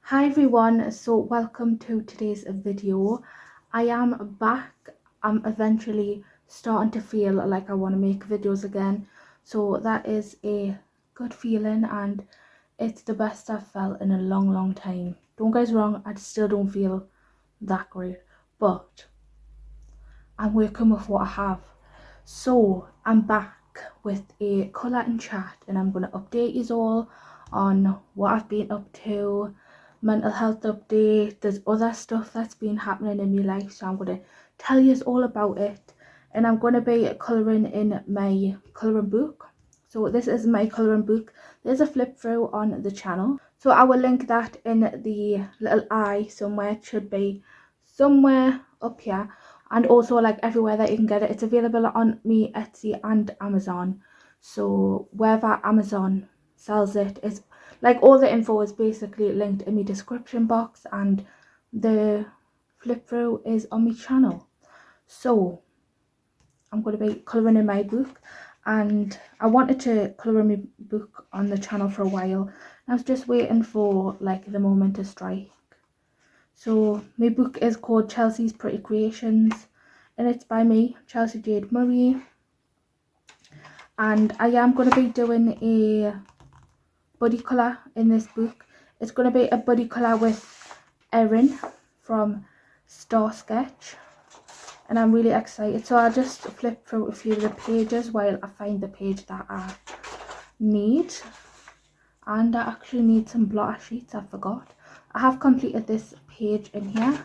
Hi everyone, so welcome to today's video. I am back. I'm eventually starting to feel like I want to make videos again, so that is a good feeling and it's the best I've felt in a long time. Don't get us wrong, I still don't feel that great, but I'm working with what I have. So I'm back with a colour and chat, and I'm going to update you all on what I've been up to, mental health update. There's other stuff that's been happening in my life, so I'm going to tell you all about it. And I'm going to be colouring in my colouring book. So this is my colouring book. There's a flip through on the channel, so I will link that in the little eye somewhere. It should be somewhere up here, and also like everywhere that you can get it. It's available on me Etsy and Amazon, so wherever Amazon sells it, is like all the info is basically linked in my description box, and the flip through is on my channel. So I'm going to be colouring in my book, and I wanted to colour in my book on the channel for a while. I was just waiting for like the moment to strike. So my book is called Chelsea's Pretty Creations, and it's by me, Chelsea Jade Murray. And I am going to be doing a buddy colour in this book. It's going to be a buddy colour with Erin from Star Sketch, and I'm really excited. So I'll just flip through a few of the pages while I find the page that I need. And I actually need some blotter sheets, I forgot. I have completed this page in here.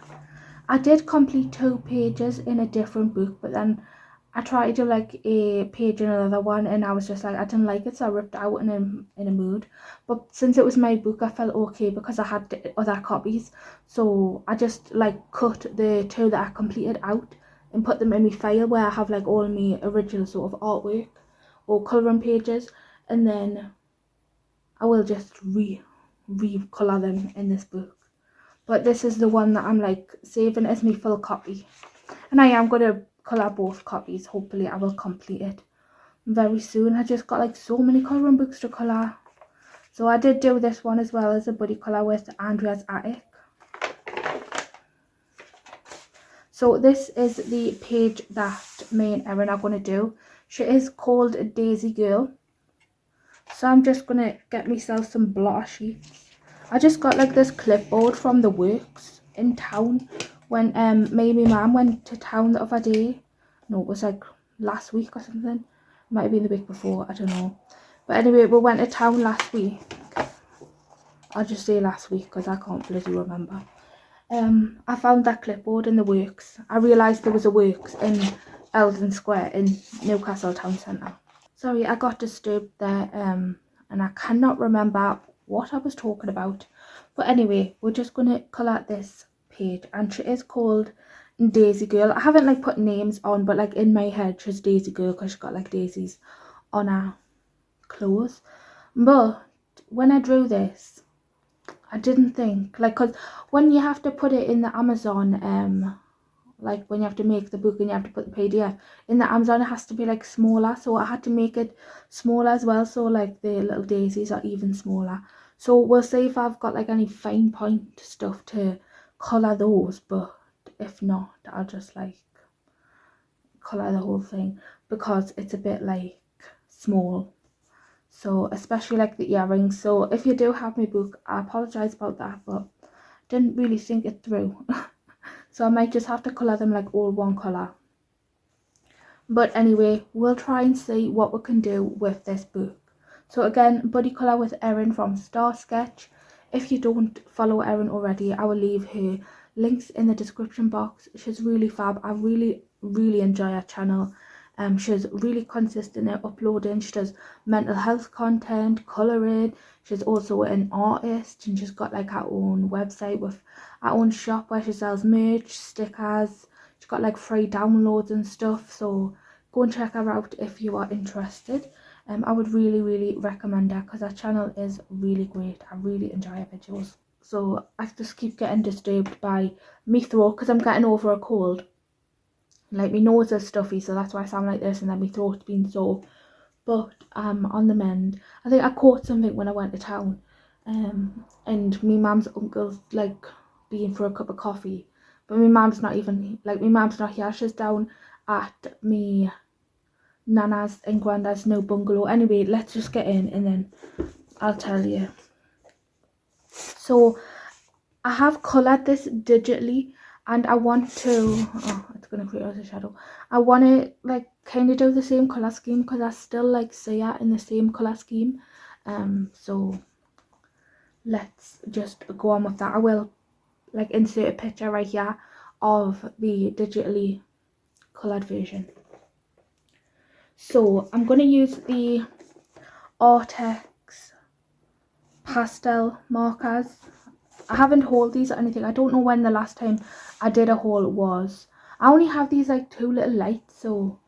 I did complete 2 pages in a different book, but then I tried to do like a page in another one, and I was just like, I didn't like it, so I ripped it out in a mood. But since it was my book, I felt okay because I had other copies, so I just like cut the 2 that I completed out and put them in my file where I have like all my original sort of artwork or colouring pages, and then I will just re-colour them in this book. But this is the one that I'm like saving as my full copy, and I am going to colour both copies. Hopefully I will complete it very soon. I just got like so many colouring books to colour. So I did do this one as well as a buddy colour with Andrea's Attic. So this is the page that me and Erin are going to do. She is called Daisy Girl. So I'm just going to get myself some blotter sheets. I just got like this clipboard from the works in town when me and my mum went to town the other day. No, it was like last week or something. Might have been the week before, I don't know. But anyway, we went to town last week. I'll just say last week because I can't bloody remember. I found that clipboard in the works. I realised there was a works in Eldon Square in Newcastle Town Centre. Sorry, I got disturbed there, and I cannot remember what I was talking about. But anyway, we're just going to colour this page, and she is called Daisy Girl. I haven't like put names on, but like in my head she's Daisy Girl because she's got like daisies on her clothes. But when I drew this, I didn't think, like, because when you have to put it in the Amazon, like when you have to make the book and you have to put the PDF in the Amazon, it has to be like smaller, so I had to make it smaller as well, so like the little daisies are even smaller. So we'll see if I've got like any fine point stuff to colour those, but if not, I'll just like colour the whole thing because it's a bit like small. So especially like the earrings. So if you do have my book, I apologise about that, but didn't really think it through. So I might just have to colour them like all one colour. But anyway, we'll try and see what we can do with this book. So again, buddy colour with Erin from Star Sketch. If you don't follow Erin already, I will leave her links in the description box. She's really fab. I really enjoy her channel. She's really consistent at uploading. She does mental health content, colouring. She's also an artist, and she's got like her own website with her own shop where she sells merch, stickers. She's got like free downloads and stuff, so go and check her out if you are interested. I would really recommend her because her channel is really great. I really enjoy her videos. So I just keep getting disturbed by me throat because I'm getting over a cold. Like my nose is stuffy, so that's why I sound like this, and then my throat's been sore. But I'm on the mend. I think I caught something when I went to town, and my mum's uncle like being for a cup of coffee, but my mum's not even like, my mum's not here, she's down at me nana's and granddad's new bungalow. Anyway, let's just get in and then I'll tell you. So I have coloured this digitally, and I want to, oh, it's gonna create as a shadow. I want to like kind of do the same colour scheme because I still like see it in the same colour scheme. So let's just go on with that. I will like insert a picture right here of the digitally coloured version. So I'm going to use the Artex pastel markers. I haven't hauled these or anything. I don't know when the last time I did a haul was. I only have these like 2 little lights, so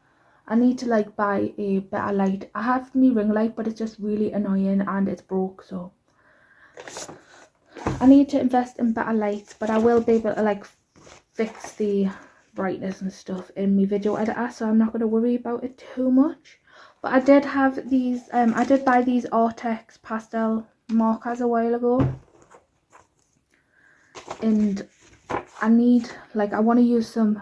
I need to like buy a better light. I have my ring light, but it's just really annoying and it's broke, so I need to invest in better lights. But I will be able to like fix the brightness and stuff in my video editor, so I'm not going to worry about it too much. But I did have these, I did buy these Artex pastel markers a while ago, and I need, like, I want to use some,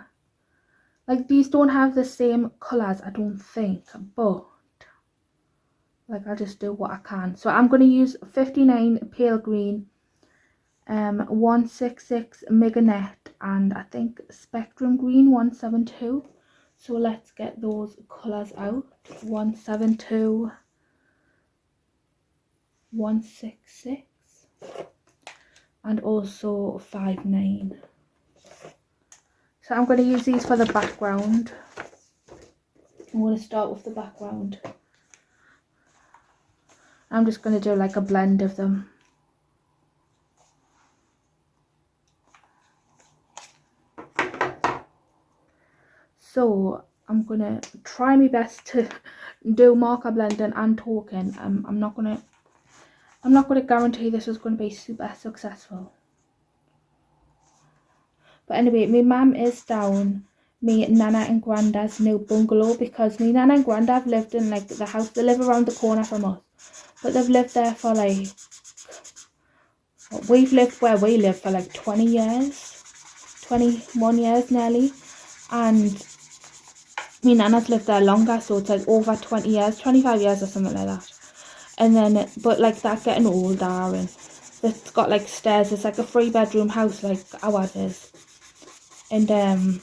like, these don't have the same colours, I don't think, but like, I'll just do what I can. So I'm going to use 59 pale green, 166 Meganet, and I think Spectrum Green 172. So let's get those colours out. 172, 166, and also 59. So I'm going to use these for the background. I'm going to start with the background. I'm just going to do like a blend of them. So I'm going to try my best to do marker blending and talking. I'm not going to guarantee this is going to be super successful. But anyway, my mum is down me nana and granddad's new bungalow, because me nana and granddad have lived in like the house, they live around the corner from us, but they've lived there for like, we've lived where we live for like 20 years, 21 years nearly, and me nana's lived there longer, so it's like over 20 years, 25 years or something like that. And then, but like that's getting older, and it's got like stairs, it's like a 3-bedroom house like ours is. And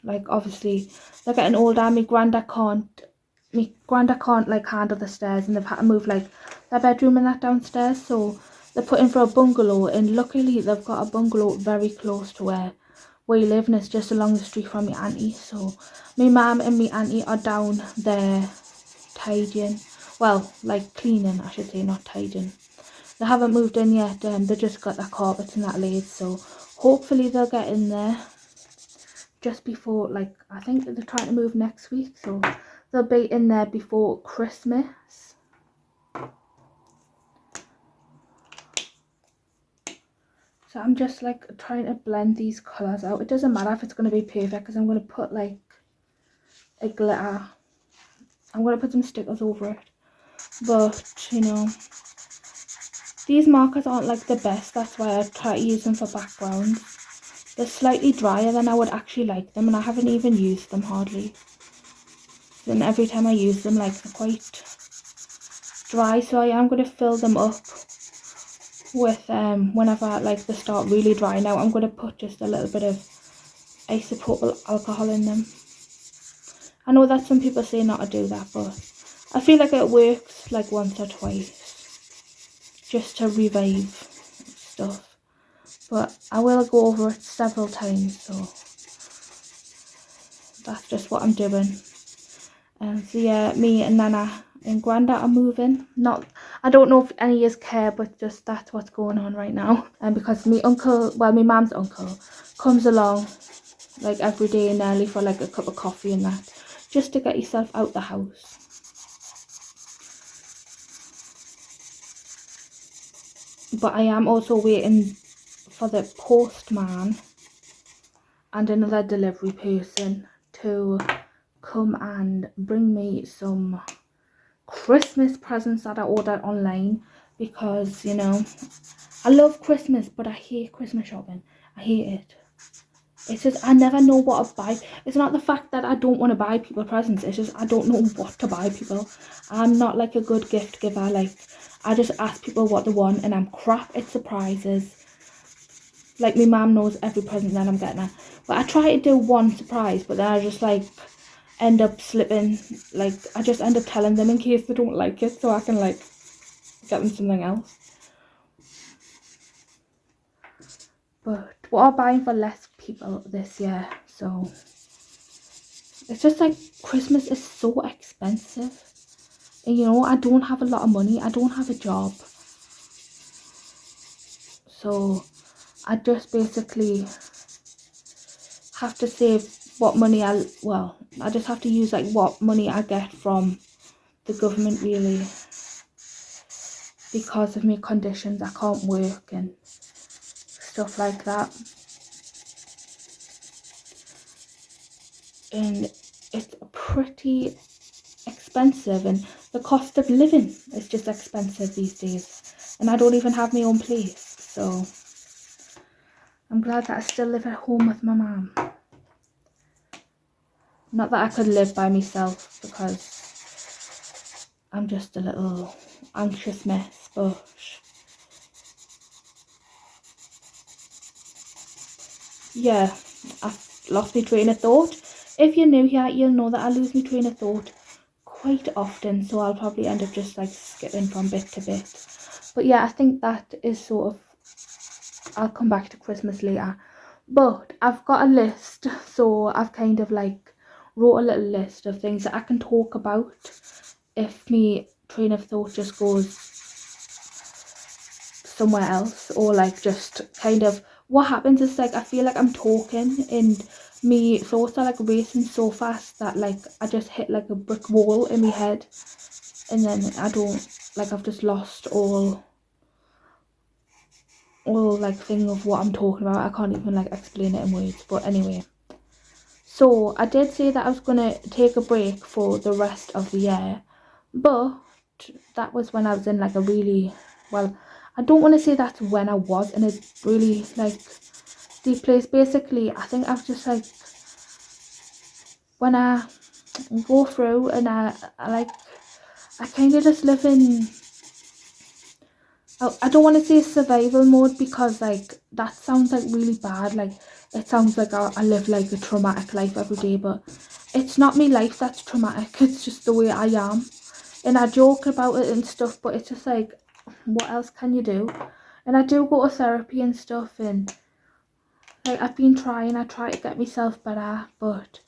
like obviously they're getting older. My granddad can't like handle the stairs, and they've had to move like their bedroom and that downstairs, so they're putting for a bungalow. And luckily they've got a bungalow very close to where we live, and it's just along the street from my auntie. So my mum and my auntie are down there tidying, well, like cleaning I should say, not tidying. They haven't moved in yet, they just got their carpets and that laid, so hopefully they'll get in there just before, like, I think they're trying to move next week, so they'll be in there before Christmas. So I'm just like trying to blend these colours out. It doesn't matter if it's going to be perfect, because I'm going to put like a glitter, I'm going to put some stickers over it, but you know, these markers aren't like the best, that's why I try to use them for backgrounds. They're slightly drier than I would actually like them, and I haven't even used them hardly. Then every time I use them, like, they're quite dry, so I am going to fill them up with, whenever like they start really drying out, I'm going to put just a little bit of isopropyl alcohol in them. I know that some people say not to do that, but I feel like it works like once or twice, just to revive stuff. But I will go over it several times, so that's just what I'm doing. So yeah, me and Nana and Granda are moving. Not, I don't know if any of you care, but just that's what's going on right now. And because my uncle, well, my mum's uncle comes along like every day nearly for like a cup of coffee and that, just to get yourself out the house. But I am also waiting for the postman and another delivery person to come and bring me some Christmas presents that I ordered online. because, you know, I love Christmas, but I hate Christmas shopping. I hate it. It's just, I never know what to buy. It's not the fact that I don't want to buy people presents. It's just, I don't know what to buy people. I'm not like a good gift giver. Like, I just ask people what they want and I'm crap at surprises. Like, my mum knows every present that I'm getting her. But I try to do one surprise, but then I just, like, end up slipping. Like, I just end up telling them in case they don't like it, so I can, like, get them something else. But we are buying for less people this year, so it's just like Christmas is so expensive. And, you know, I don't have a lot of money. I don't have a job. So I just basically have to save what money I just have to use like what money I get from the government, really, because of my conditions. I can't work and stuff like that. And it's pretty expensive, and the cost of living is just expensive these days. And I don't even have my own place, so I'm glad that I still live at home with my mum. Not that I could live by myself, because I'm just a little anxious mess, but yeah, I've lost my train of thought. If you're new here, you'll know that I lose my train of thought quite often, so I'll probably end up just like skipping from bit to bit. But yeah, I think that is sort of, I'll come back to Christmas later. But I've got a list, so I've kind of like wrote a little list of things that I can talk about if my train of thought just goes somewhere else, or like just kind of what happens is like I feel like I'm talking and me thoughts are like racing so fast that like I just hit like a brick wall in my head, and then I don't, like, I've just lost all like thing of what I'm talking about. I can't even like explain it in words. But anyway, so I did say that I was gonna take a break for the rest of the year, but that was when I was in like a really, well, I don't want to say that's when I was in a really like deep place. Basically, I think I've just like, when I go through and I kind of just live in, I don't want to say survival mode, because like that sounds like really bad. Like, it sounds like I live like a traumatic life every day, but it's not my life that's traumatic. It's just the way I am. And I joke about it and stuff, but it's just like, what else can you do? And I do go to therapy and stuff, and like I've been trying, I try to get myself better, but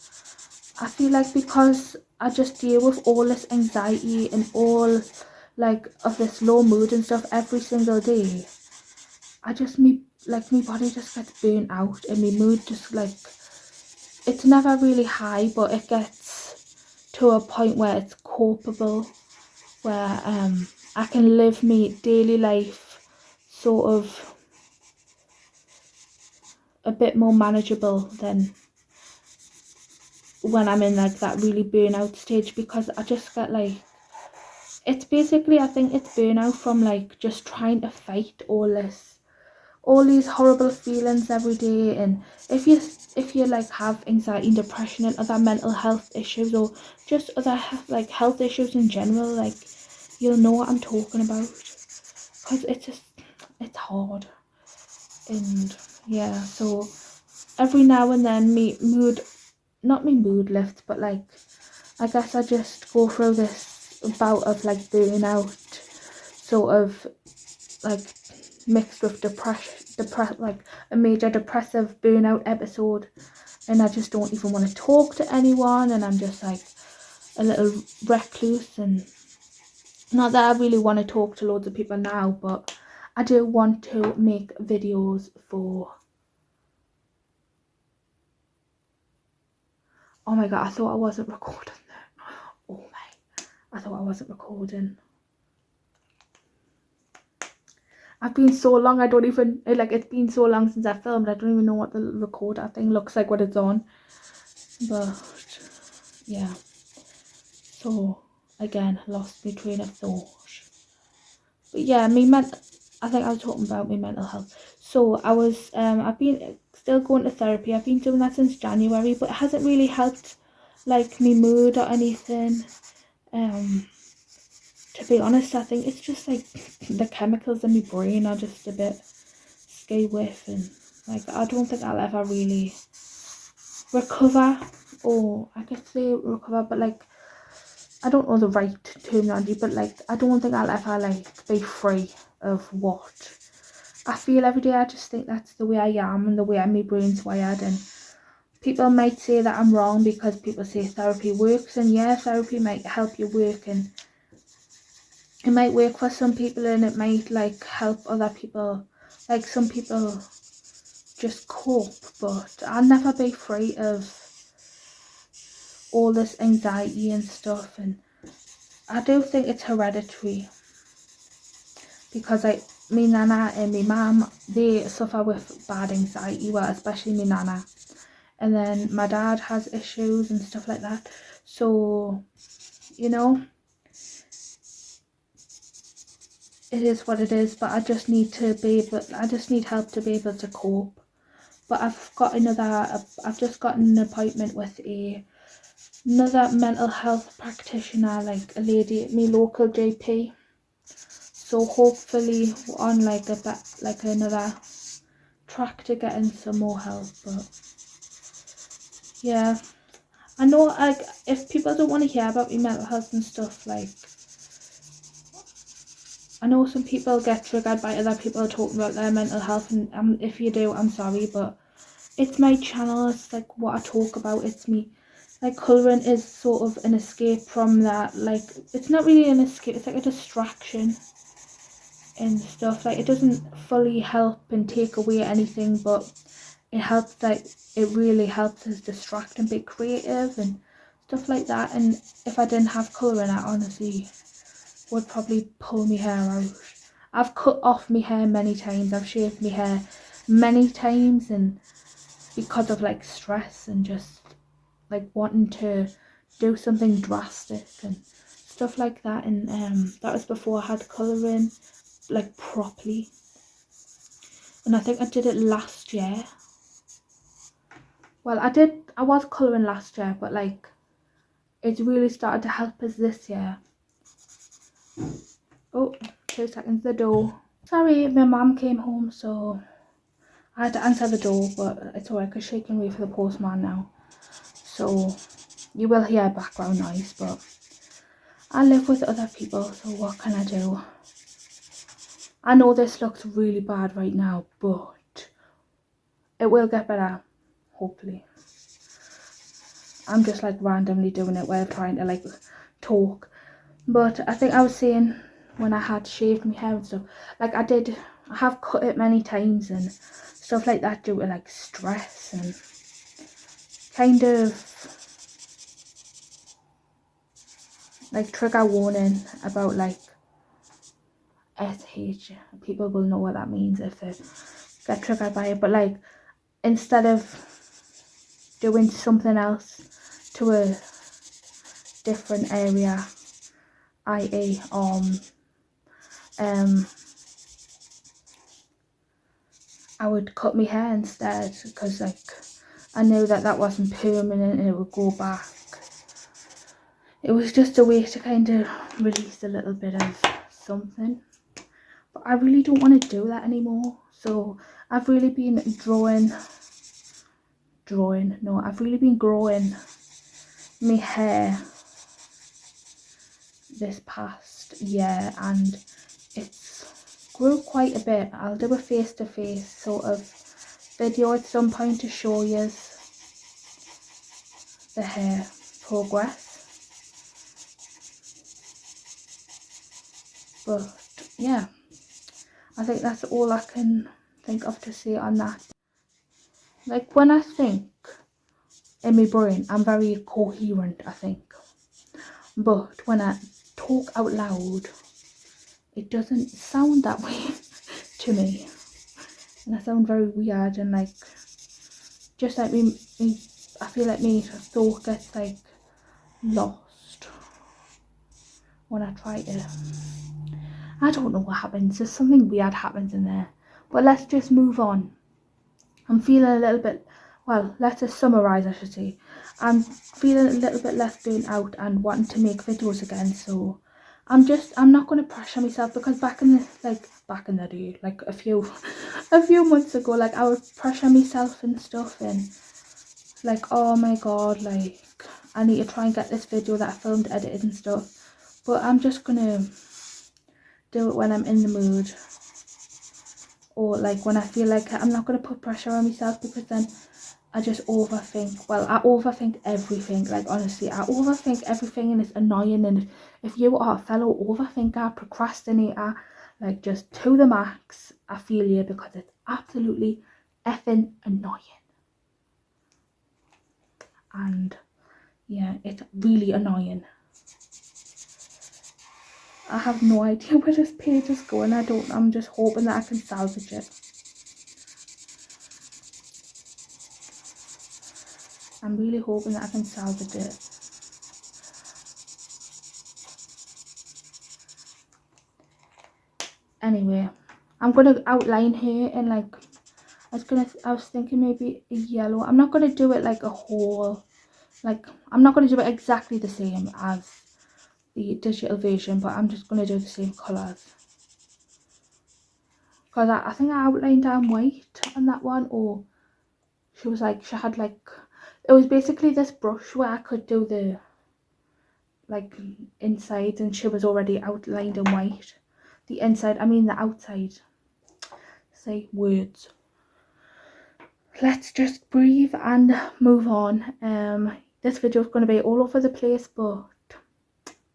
I feel like because I just deal with all this anxiety and all like of this low mood and stuff every single day, I just, my body just gets burnt out, and my mood just like, it's never really high, but it gets to a point where it's copable, where I can live my daily life sort of a bit more manageable than when I'm in like that really burnout stage, because I just get like, it's basically, I think it's burnout from like just trying to fight all these horrible feelings every day. And if you like have anxiety and depression and other mental health issues, or just other like health issues in general, like, you'll know what I'm talking about, because it's hard. And yeah, so every now and then not my mood lifts, but like, I guess I just go through this bout of like burnout, sort of like mixed with like a major depressive burnout episode, and I just don't even want to talk to anyone, and I'm just like a little recluse. And not that I really want to talk to loads of people now, but I do want to make videos for, oh my god, I thought I wasn't recording there. Oh my, I thought I wasn't recording. I've been so long, I don't even, like, it's been so long since I filmed, I don't even know what the recorder thing looks like, what it's on. But yeah, so again, lost my train of thought. But yeah, I think I was talking about my mental health. So I've been still going to therapy. I've been doing that since January, but it hasn't really helped like me mood or anything. To be honest, I think it's just like the chemicals in my brain are just a bit scary with, and like I don't think I'll ever really recover, or I could say recover, but like I don't know the right terminology, but like I don't think I'll ever like be free of what I feel every day. I just think that's the way I am and the way my brain's wired, and people might say that I'm wrong because people say therapy works, and yeah, therapy might help you work, and it might work for some people, and it might like help other people. Like some people just cope, but I'll never be free of all this anxiety and stuff. And I do think it's hereditary because like me nana and me mum, they suffer with bad anxiety, well especially me nana, and then my dad has issues and stuff like that. So you know, it is what it is, but I just need help to be able to cope. But I've just got an appointment with another mental health practitioner, like a lady at my local GP. So hopefully we're on like another track to getting some more help. But yeah, I know like if people don't want to hear about my mental health and stuff, like I know some people get triggered by other people talking about their mental health, and if you do, I'm sorry, but it's my channel. It's like what I talk about. It's me. Like colouring is sort of an escape from that. Like it's not really an escape. It's like a distraction and stuff. Like it doesn't fully help and take away anything, but it helps. Like it really helps us distract and be creative and stuff like that. And if I didn't have colouring, I honestly would probably pull my hair out. I've cut off my hair many times. I've shaved my hair many times, and because of like stress and just like wanting to do something drastic and stuff like that. And that was before I had colouring like properly, and I think I did it last year. Well, I was colouring last year, but like it's really started to help us this year. Oh, 2 seconds, the door. Sorry, my mum came home, so I had to answer the door, but it's alright because she can wait for the postman now. So you will hear background noise, but I live with other people, so what can I do? I know this looks really bad right now, but it will get better, hopefully. I'm just like randomly doing it while trying to like talk. But I think I was saying when I had shaved my hair and stuff, like I have cut it many times and stuff like that due to like stress and kind of like trigger warning about like SH. People will know what that means if they get triggered by it. But like instead of doing something else to a different area, i.e. I would cut my hair instead, because like I knew that wasn't permanent and it would go back. It was just a way to kind of release a little bit of something, but I really don't want to do that anymore. So I've really been I've really been growing my hair this past year, and it's grew quite a bit. I'll do a face-to-face sort of video at some point to show you the hair progress. But yeah, I think that's all I can think of to say on that. Like when I think in my brain, I'm very coherent, I think. But when I talk out loud, it doesn't sound that way to me. And I sound very weird, and like, just like me I feel like my thought gets like lost when I try to. I don't know what happens. There's something weird happens in there. But let's just move on. I'm feeling a little bit, well, let's just summarise, I should say. I'm feeling a little bit less burnt out and wanting to make videos again, so I'm not going to pressure myself, because back in the day, like a few months ago, like I would pressure myself and stuff, and like, oh my god, like I need to try and get this video that I filmed, edited and stuff. But I'm just gonna do it when I'm in the mood, or like when I feel like it. I'm not going to put pressure on myself, because then I just overthink. Well, I overthink everything. Like, honestly, I overthink everything, and it's annoying. And if you are a fellow overthinker, procrastinator, like just to the max, I feel you, because it's absolutely effing annoying. And yeah, it's really annoying. I have no idea where this page is going. I'm just hoping that I can salvage it. I'm really hoping that I can salvage it. Anyway, I'm gonna outline here in like, I was thinking maybe a yellow. I'm not gonna do it like a whole, like I'm not gonna do it exactly the same as the digital version, but I'm just gonna do the same colours. Because I think I outlined down white on that one, or she had like, it was basically this brush where I could do the like inside, and she was already outlined in white. The inside, I mean the outside. Say words. Let's just breathe and move on. This video is going to be all over the place, but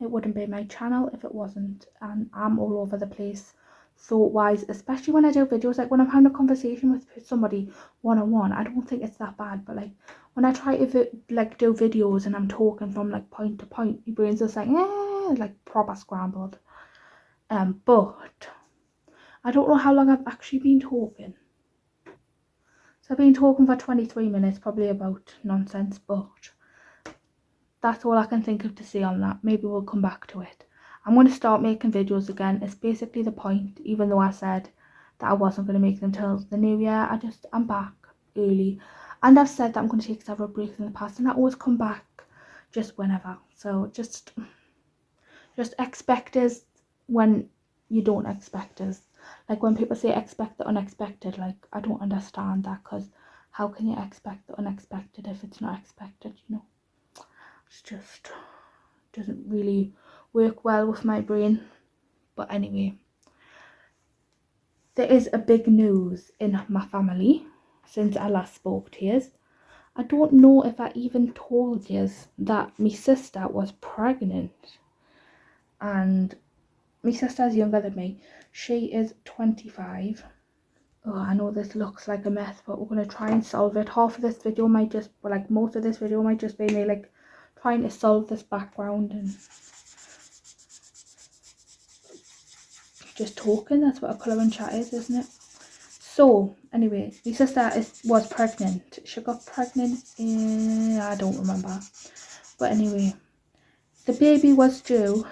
it wouldn't be my channel if it wasn't, and I'm all over the place thought wise, especially when I do videos. Like when I'm having a conversation with somebody one-on-one, I don't think it's that bad, but like when I try to do videos and I'm talking from like point to point, my brain's just like like proper scrambled. But I don't know how long I've actually been talking. So I've been talking for 23 minutes, probably about nonsense, but that's all I can think of to say on that. Maybe we'll come back to it. I'm going to start making videos again. It's basically the point, even though I said that I wasn't going to make them till the new year. I'm back early. And I've said that I'm going to take several breaks in the past, and I always come back just whenever. So just expect us when you don't expect us. Like when people say expect the unexpected, like I don't understand that, because how can you expect the unexpected if it's not expected, you know? It's just doesn't really work well with my brain. But anyway, there is a big news in my family since I last spoke to you. I don't know if I even told you that my sister was pregnant, and my sister is younger than me. She is 25. Oh, I know this looks like a mess, but we're going to try and solve it. Half of this video might just, well, like most of this video might just be me like trying to solve this background and just talking. That's what a colouring chat is, isn't it? So anyway, my sister was pregnant. She got pregnant in, I don't remember, but anyway, the baby was due.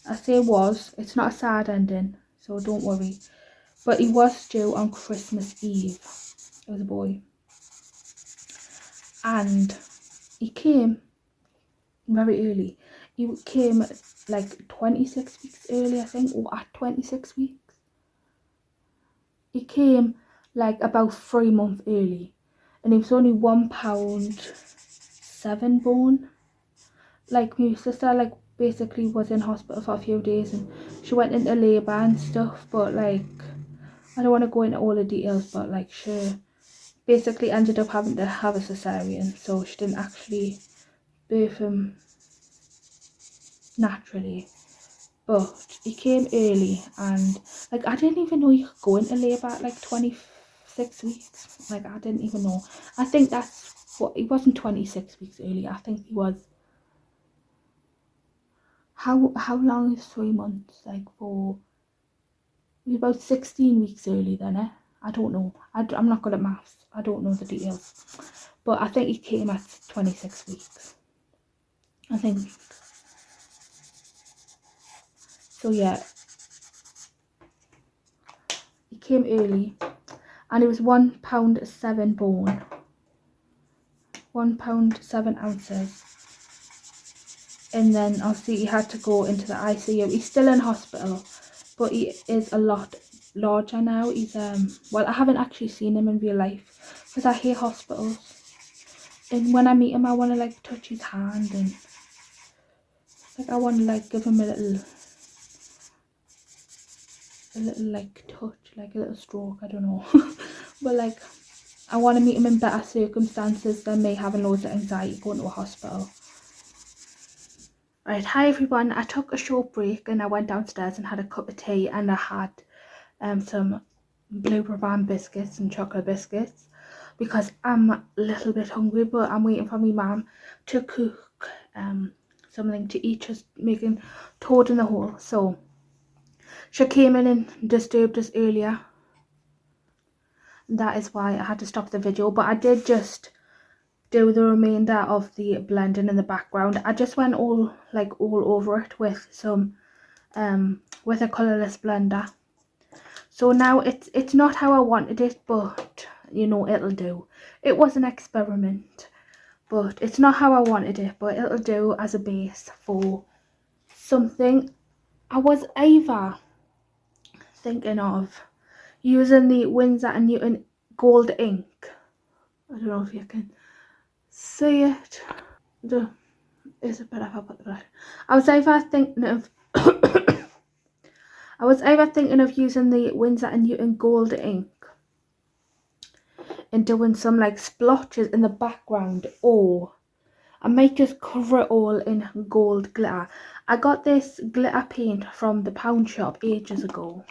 I say was, it's not a sad ending, so don't worry. But he was due on Christmas Eve. It was a boy. And he came very early. He came like 26 weeks early, I think, or at 26 weeks. He came like about 3 months early. And he was only £1.7 born. Like my sister like basically was in hospital for a few days, and she went into labour and stuff, but like I don't want to go into all the details, but like she basically ended up having to have a cesarean, so she didn't actually birth him naturally. But he came early, and like I didn't even know you could go into labour at like 26 weeks. Like I didn't even know. I think that's what, he wasn't 26 weeks early. I think he was, how long is 3 months? Like for, he was about 16 weeks early then, eh? I don't know. I'm not good at maths. I don't know the details. But I think he came at 26 weeks. I think. So yeah, he came early, and he was £1.7 bone, £1.7 ounces. And then obviously he had to go into the ICU. He's still in hospital, but he is a lot larger now. He's well, I haven't actually seen him in real life because I hate hospitals. And when I meet him, I want to like touch his hand, and like I want to like give him a little like touch, like a little stroke, I don't know. But like I want to meet him in better circumstances than me having loads of anxiety going to a hospital. Right, hi everyone. I took a short break and I went downstairs and had a cup of tea, and I had some blueberry biscuits and chocolate biscuits because I'm a little bit hungry, but I'm waiting for my mum to cook something to eat, just making toad in the hole. So she came in and disturbed us earlier. That is why I had to stop the video, but I did just do the remainder of the blending in the background. I just went all over it with some with a colourless blender. So now it's not how I wanted it, but you know, it'll do. It was an experiment, but it's not how I wanted it, but it'll do as a base for something. I was either thinking of using the Winsor and Newton gold ink. I don't know if you can see it. Is it better if I put the brush? I was either thinking of using the Winsor and Newton gold ink and doing some like splotches in the background, or I might just cover it all in gold glitter. I got this glitter paint from the pound shop ages ago.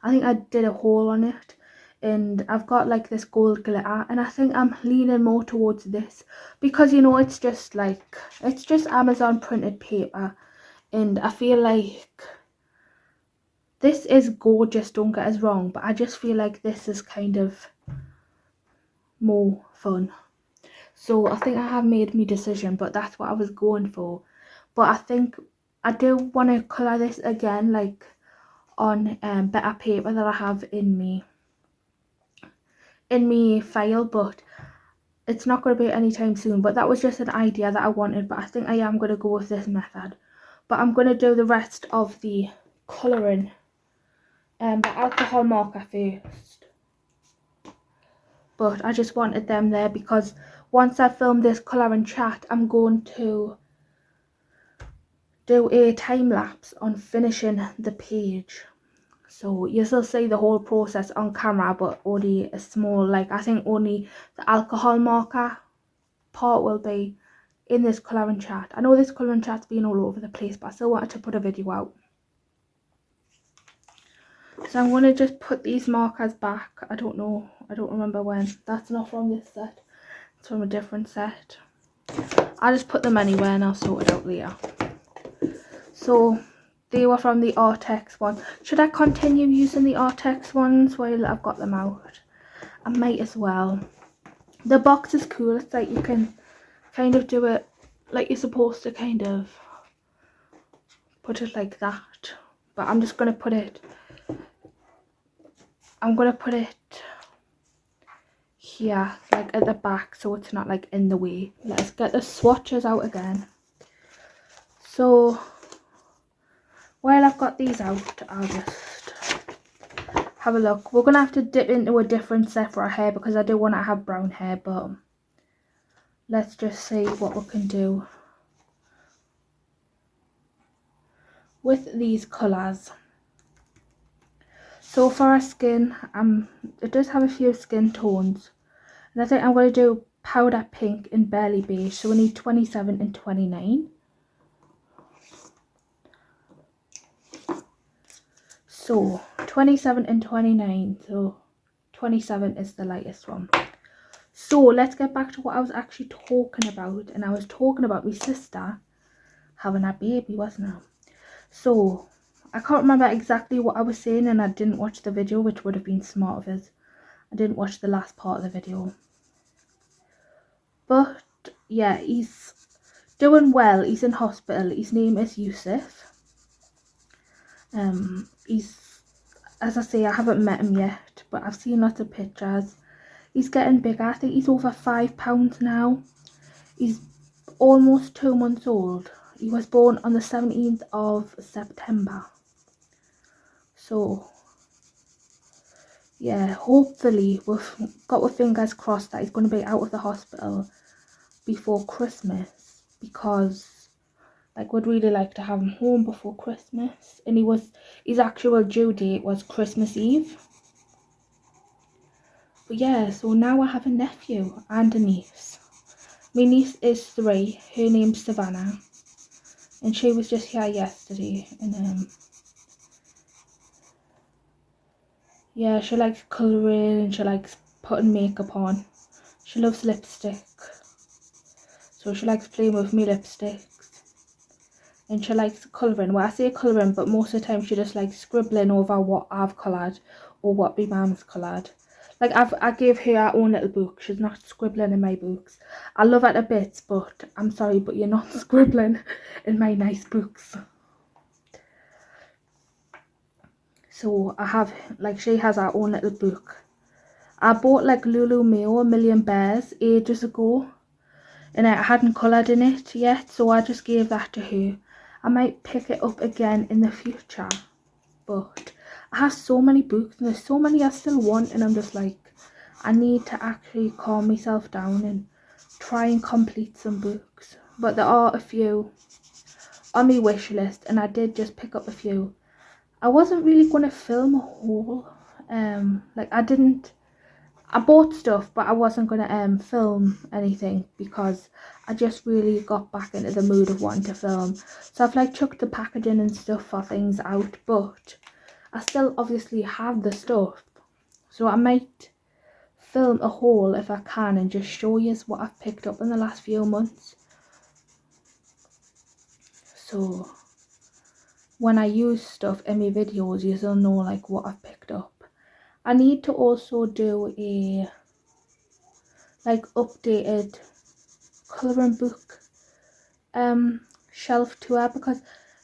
I think I did a haul on it, and I've got like this gold glitter, and I think I'm leaning more towards this because, you know, it's just Amazon printed paper, and I feel like this is gorgeous, don't get us wrong, but I just feel like this is kind of more fun. So I think I have made my decision, but that's what I was going for. But I think I do want to colour this again, like on better paper that I have in me file, but it's not going to be anytime soon. But that was just an idea that I wanted, but I think I am going to go with this method. But I'm going to do the rest of the colouring the alcohol marker first. But I just wanted them there because once I film this colouring chat, I'm going to do a time lapse on finishing the page. So you'll still see the whole process on camera, but only a small, like I think only the alcohol marker part will be in this colouring chat. I know this colouring chat's been all over the place, but I still wanted to put a video out. So I'm going to just put these markers back. I don't remember when. That's not from this set. It's from a different set. I'll just put them anywhere and I'll sort it out later. So they were from the Artex one. Should I continue using the Artex ones while I've got them out? I might as well. The box is cool. It's like you can kind of do it like you're supposed to kind of put it like that. But I'm just going to put it... I'm going to put it here, like at the back, so it's not like in the way. Let's get the swatches out again. So while I've got these out, I'll just have a look. We're going to have to dip into a different set for our hair because I do want to have brown hair, but let's just see what we can do with these colours. So for our skin, it does have a few skin tones. And I think I'm going to do powder pink and barley beige. So we need 27 and 29. So 27 and 29. So 27 is the lightest one. So let's get back to what I was actually talking about. And I was talking about my sister having a baby, wasn't I? So I can't remember exactly what I was saying, and I didn't watch the video, which would have been smart of us. I didn't watch the last part of the video. But yeah, he's doing well. He's in hospital. His name is Yusuf. He's, as I say, I haven't met him yet, but I've seen lots of pictures. He's getting bigger. I think he's over 5 pounds now. He's almost 2 months old. He was born on the 17th of September. So yeah, hopefully we've got our fingers crossed that he's going to be out of the hospital before Christmas, because like we'd really like to have him home before Christmas. And his actual due date was Christmas Eve. But yeah, so now I have a nephew and a niece. My niece is 3, her name's Savannah, and she was just here yesterday. And yeah, she likes colouring and she likes putting makeup on. She loves lipstick, so she likes playing with me lipsticks. And she likes colouring. Well, I say colouring, but most of the time she just likes scribbling over what I've coloured or what my mum's coloured. Like I gave her her own little book. She's not scribbling in my books. I love it a bit, but I'm sorry, but you're not scribbling in my nice books. So I have, like, she has her own little book. I bought like Lulu Mio, A Million Bears, ages ago, and I hadn't coloured in it yet, so I just gave that to her. I might pick it up again in the future, but I have so many books and there's so many I still want, and I'm just like, I need to actually calm myself down and try and complete some books. But there are a few on my wish list, and I did just pick up a few. I wasn't really going to film a haul. Like I bought stuff, but I wasn't going to film anything because I just really got back into the mood of wanting to film. So I've like chucked the packaging and stuff for things out, but I still obviously have the stuff. So I might film a haul if I can and just show you what I've picked up in the last few months. So when I use stuff in my videos, you'll know like what I've picked up. I need to also do a like updated colouring book shelf tour, because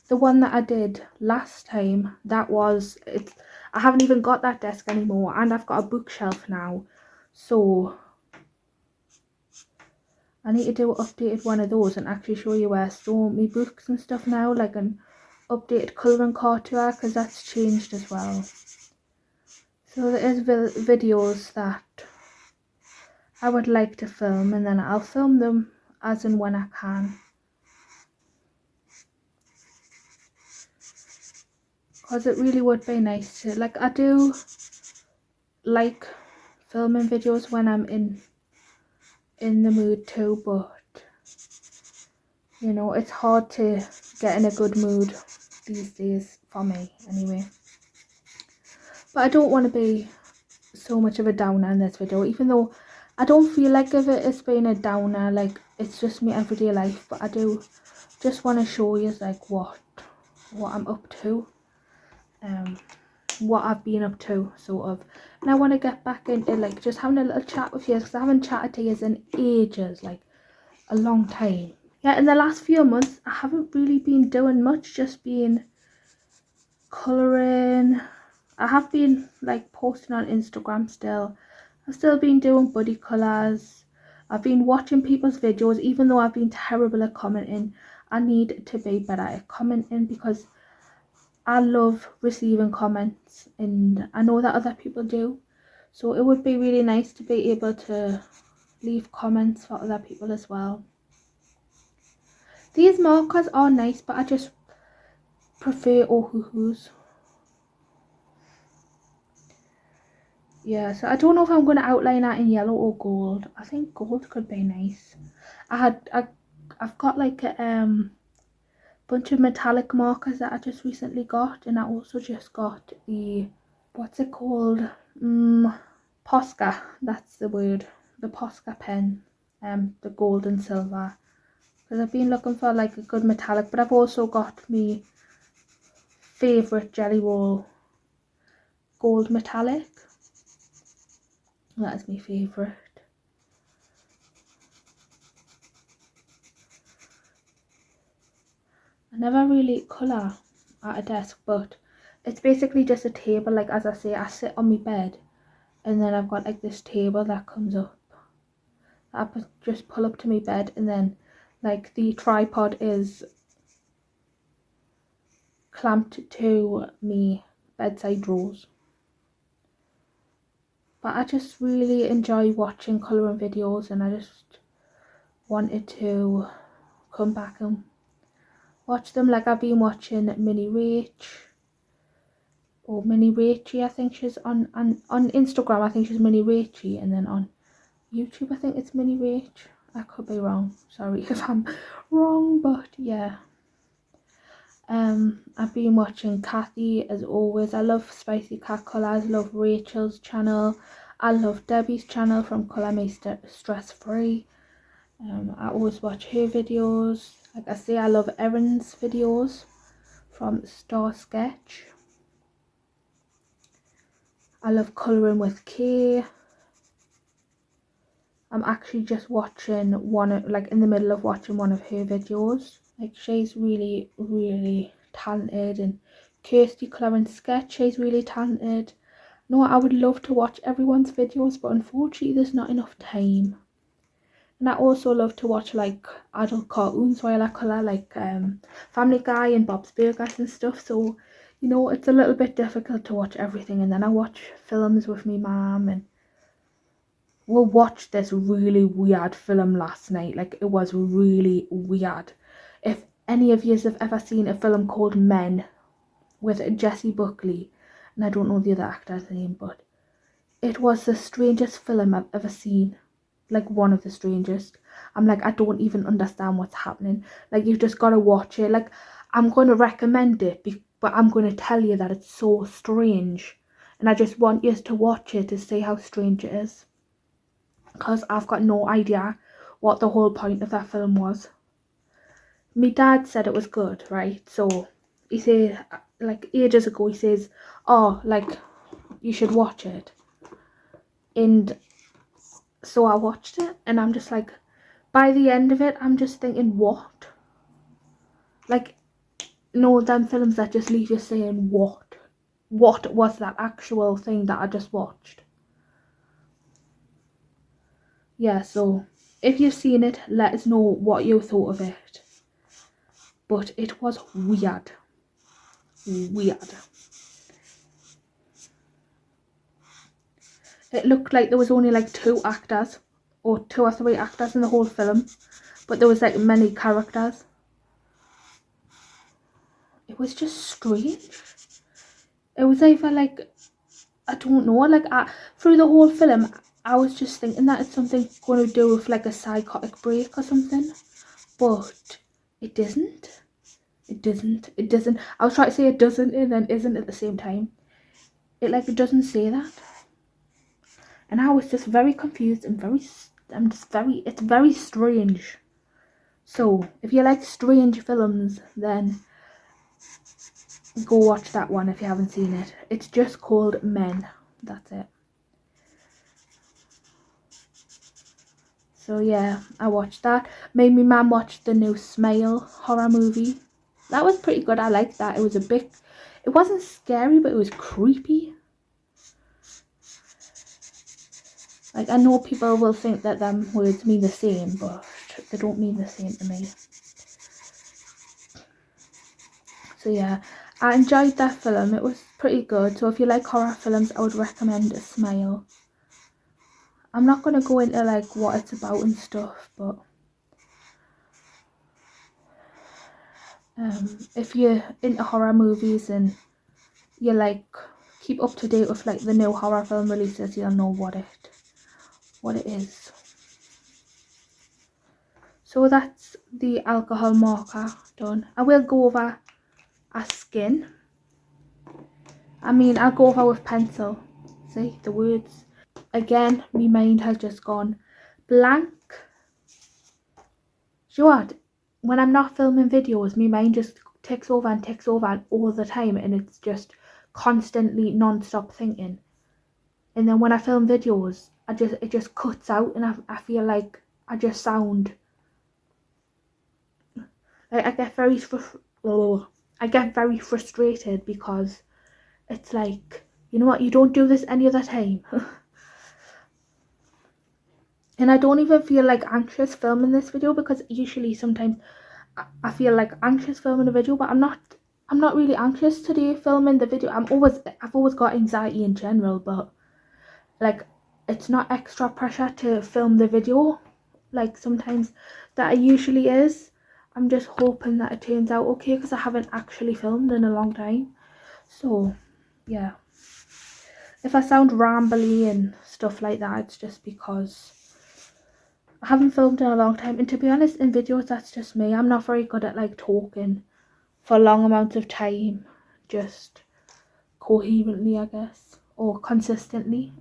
the one that I did last time, that was it. I haven't even got that desk anymore, and I've got a bookshelf now, so I need to do an updated one of those and actually show you where I store my books and stuff now, like an updated colouring card tour, because that's changed as well. So there is videos that I would like to film, and then I'll film them as and when I can. Because it really would be nice to, like, I do like filming videos when I'm in the mood too, but you know, it's hard to get in a good mood these days, for me anyway. But I don't want to be so much of a downer in this video, even though I don't feel like if it is being a downer, like it's just my everyday life. But I do just want to show you like what I'm up to, what I've been up to sort of. And I want to get back into like just having a little chat with you, because I haven't chatted to you in ages, like a long time. Yeah, in the last few months I haven't really been doing much, just been colouring. I have been like posting on Instagram still. I've still been doing buddy colours. I've been watching people's videos, even though I've been terrible at commenting. I need to be better at commenting, because I love receiving comments, and I know that other people do. So it would be really nice to be able to leave comments for other people as well. These markers are nice, but I just prefer Ohuhu's. Yeah, so I don't know if I'm going to outline that in yellow or gold. I think gold could be nice. I've got like a bunch of metallic markers that I just recently got, and I also just got the, what's it called? Posca, that's the word. The Posca pen, the gold and silver. Because I've been looking for like a good metallic, but I've also got me favourite Jelly Roll gold metallic. That is my favourite. I never really colour at a desk, but it's basically just a table. Like, as I say, I sit on my bed and then I've got like this table that comes up. I just pull up to my bed, and then like the tripod is clamped to me bedside drawers. But I just really enjoy watching colouring videos, and I just wanted to come back and watch them. Like, I've been watching Mini Rach, or Mini Rachy, I think she's on Instagram. I think she's Mini Rachy, and then on YouTube I think it's Mini Rach. I could be wrong, sorry if I'm wrong, but yeah. I've been watching Cathy, as always. I love Spicy Cat Colours, love Rachel's channel, I love Debie's channel from Colour Me Stress Free. I always watch her videos. Like I say, I love Erin's videos from Star Sketch. I love Colouring with Kay. I'm actually just watching like in the middle of watching one of her videos. Like, she's really, really talented. And Kirsty Colouring Sketch, she's really talented. No, I would love to watch everyone's videos, but unfortunately there's not enough time. And I also love to watch like adult cartoons while I colour, like Family Guy and Bob's Burgers and stuff. So, you know, it's a little bit difficult to watch everything. And then I watch films with my mum, and we watched this really weird film last night. Like, it was really weird. If any of you have ever seen a film called Men with Jessie Buckley, and I don't know the other actor's name, but it was the strangest film I've ever seen. Like, one of the strangest. I'm like, I don't even understand what's happening. Like, you've just got to watch it. Like, I'm going to recommend it, but I'm going to tell you that it's so strange. And I just want you to watch it to see how strange it is. Because I've got no idea what the whole point of that film was. My dad said it was good, right? So he said, like ages ago, he says, oh, like, you should watch it. And so I watched it, and I'm just like, by the end of it, I'm just thinking, what? Like, no, them films that just leave you saying, what? What was that actual thing that I just watched? Yeah, so if you've seen it, let us know what you thought of it. But it was weird. Weird. It looked like there was only like 2 actors, or 2 or 3 actors in the whole film, but there was like many characters. It was just strange. It was either like, I don't know, like through the whole film I was just thinking that it's something going to do with like a psychotic break or something, but it doesn't. It doesn't. I was trying to say it doesn't and then isn't at the same time. It doesn't say that. And I was just very confused and it's very strange. So if you like strange films, then go watch that one if you haven't seen it. It's just called Men. That's it. So yeah, I watched that. Made me mum watch the new Smile horror movie. That was pretty good. I liked that. It wasn't scary, but it was creepy. Like, I know people will think that them words mean the same, but they don't mean the same to me. So yeah, I enjoyed that film. It was pretty good. So if you like horror films, I would recommend A Smile. I'm not going to go into like what it's about and stuff, but if you're into horror movies and you like keep up to date with like the new horror film releases, you'll know what it is. So that's the alcohol marker done. I will go over a skin. I'll go over with pencil. See the words. Again, my mind has just gone blank. Do you know what? When I'm not filming videos, my mind just takes over and all the time, and it's just constantly non-stop thinking. And then when I film videos, it just cuts out, and I feel like I just sound like I get very frustrated because it's like, you know what, you don't do this any other time. And I don't even feel like anxious filming this video, because usually sometimes I feel like anxious filming a video, but I'm not really anxious today filming the video. I've always got anxiety in general, but like it's not extra pressure to film the video like sometimes that it usually is. I'm just hoping that it turns out okay, because I haven't actually filmed in a long time. So yeah, if I sound rambly and stuff like that, it's just because I haven't filmed in a long time. And to be honest, in videos, that's just me. I'm not very good at like talking for long amounts of time, just coherently, I guess, or consistently.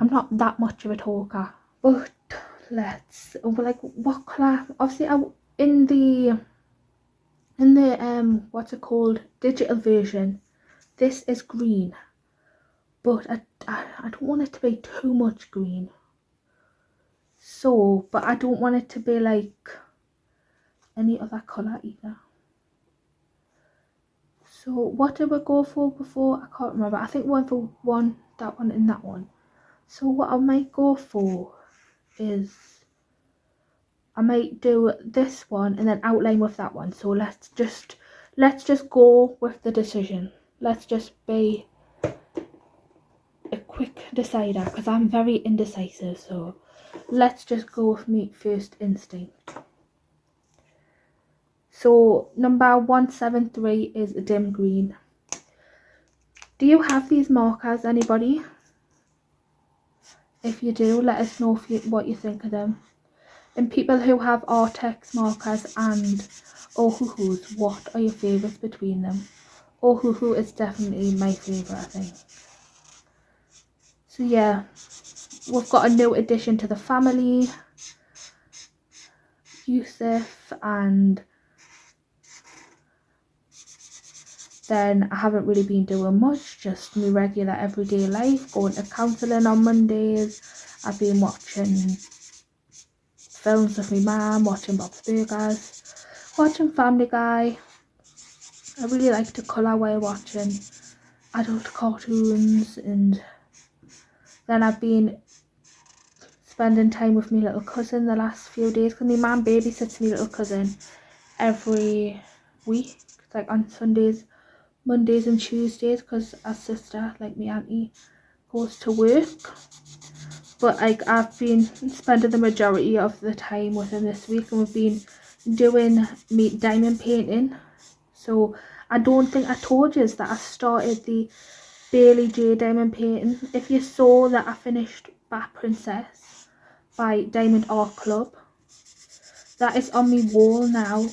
I'm not that much of a talker. But let's, like, what colour? Obviously, in the what's it called, digital version, this is green, but I don't want it to be too much green. So, but I don't want it to be like any other colour either. So what did we go for before? I can't remember. I think we went for one, that one and that one. So what I might go for is, I might do this one and then outline with that one. So let's just go with the decision. Let's just be a quick decider, because I'm very indecisive. So let's just go with my first instinct. So number 173 is dim green. Do you have these markers, anybody? If you do, let us know what you think of them. And people who have Artex markers and Ohuhus, what are your favourites between them? Ohuhu is definitely my favourite, I think. So yeah, we've got a new addition to the family. Yusuf, and then I haven't really been doing much, just my regular everyday life, going to counselling on Mondays. I've been watching films with my mum, watching Bob's Burgers, watching Family Guy. I really like to colour while watching adult cartoons, and then I've been spending time with my little cousin the last few days, because my mum babysits my little cousin every week, like on Sundays, Mondays and Tuesdays, because our sister, like my auntie, goes to work. But like I've been spending the majority of the time with him this week, and we've been doing me diamond painting. So I don't think I told you that I started the Bailey J diamond painting. If you saw that I finished Bat Princess by Diamond Art Club, that is on my wall now.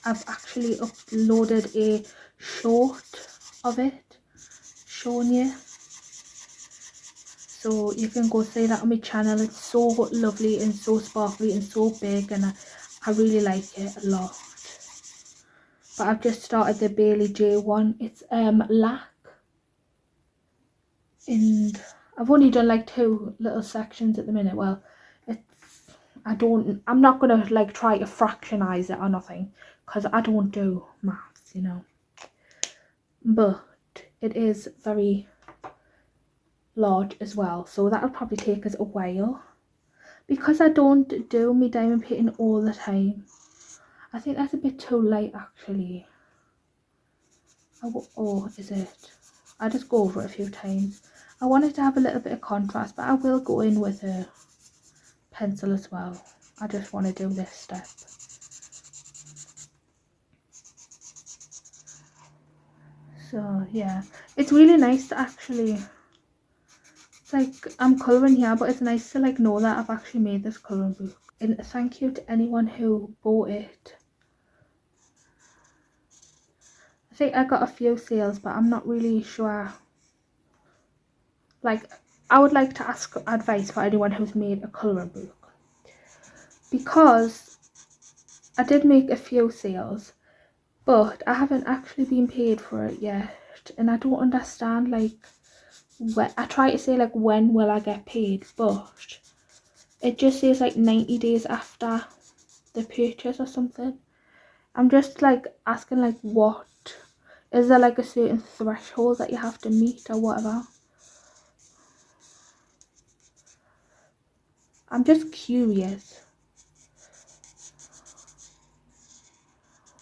I've actually uploaded a short of it, showing you, so you can go see that on my channel. It's so lovely and so sparkly and so big, and I really like it a lot. But I've just started the Bailey J one. It's lac, and I've only done like 2 little sections at the minute. Well, I'm not gonna like try to fractionize it or nothing, because I don't do maths, you know. But it is very large as well, so that'll probably take us a while, because I don't do my diamond painting all the time. I think that's a bit too light actually. Oh, is it? I just go over it a few times. I wanted to have a little bit of contrast, but I will go in with a pencil as well. I just want to do this step. So yeah, it's really nice to actually, it's like I'm colouring here, but it's nice to like know that I've actually made this colouring book. And thank you to anyone who bought it. I think I got a few sales, but I'm not really sure. Like, I would like to ask advice for anyone who's made a colouring book, because I did make a few sales, but I haven't actually been paid for it yet, and I don't understand, like, I try to say like when will I get paid, but it just says like 90 days after the purchase or something. I'm just like asking like what, Is there like a certain threshold that you have to meet or whatever? I'm just curious.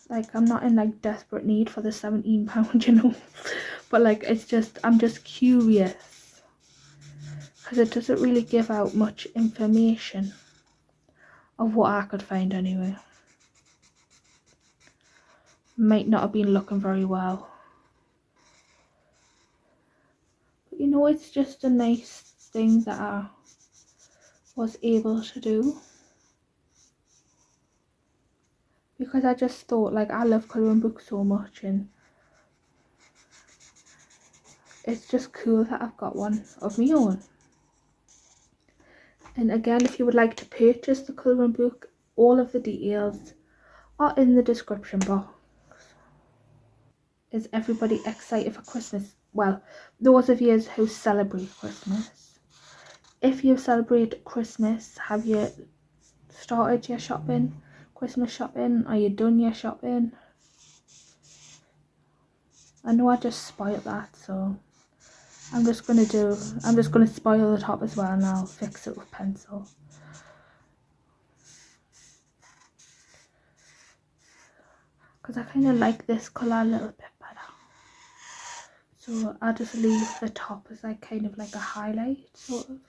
Like, I'm not in like desperate need for the £17, you know. But like, it's just, I'm just curious. Because it doesn't really give out much information of what I could find anyway. Might not have been looking very well. But you know, it's just a nice thing that I was able to do. Because I just thought, like, I love colouring books so much, and it's just cool that I've got one of my own. And again, if you would like to purchase the colouring book, all of the details are in the description box. Is everybody excited for Christmas? Well, those of you who celebrate Christmas. If you celebrate Christmas, have you started your shopping? Christmas shopping? Are you done your shopping? I know I just spoiled that, so I'm just gonna spoil the top as well, and I'll fix it with pencil. Because I kind of like this colour a little bit better. So I'll just leave the top as like kind of like a highlight, sort of.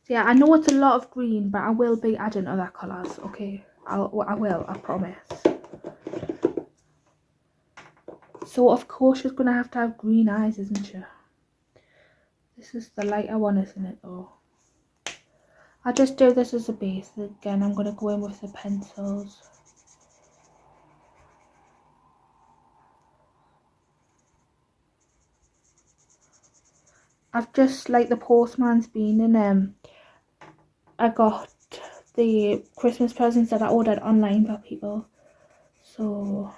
So yeah, I know it's a lot of green, but I will be adding other colours, okay? I will, I promise. So of course she's going to have green eyes, isn't she? This is the lighter one, isn't it, though? I'll just do this as a base. Again, I'm going to go in with the pencils. I've just, like the postman's been in, I got the Christmas presents that I ordered online for people. So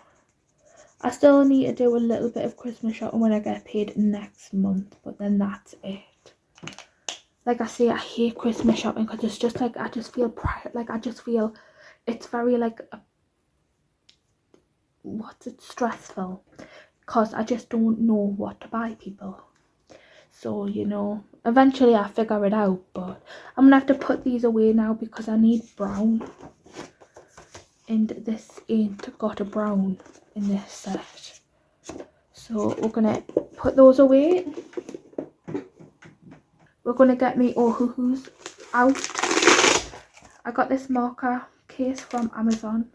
I still need to do a little bit of Christmas shopping when I get paid next month, but then that's it. Like I say, I hate Christmas shopping because it's just like, I just feel it's very like, stressful, because I just don't know what to buy people. So, you know, eventually I'll figure it out, but I'm gonna have to put these away now because I need brown, and this ain't got a brown in this set. So we're gonna put those away. We're gonna get me Ohuhus out. I got this marker case from Amazon.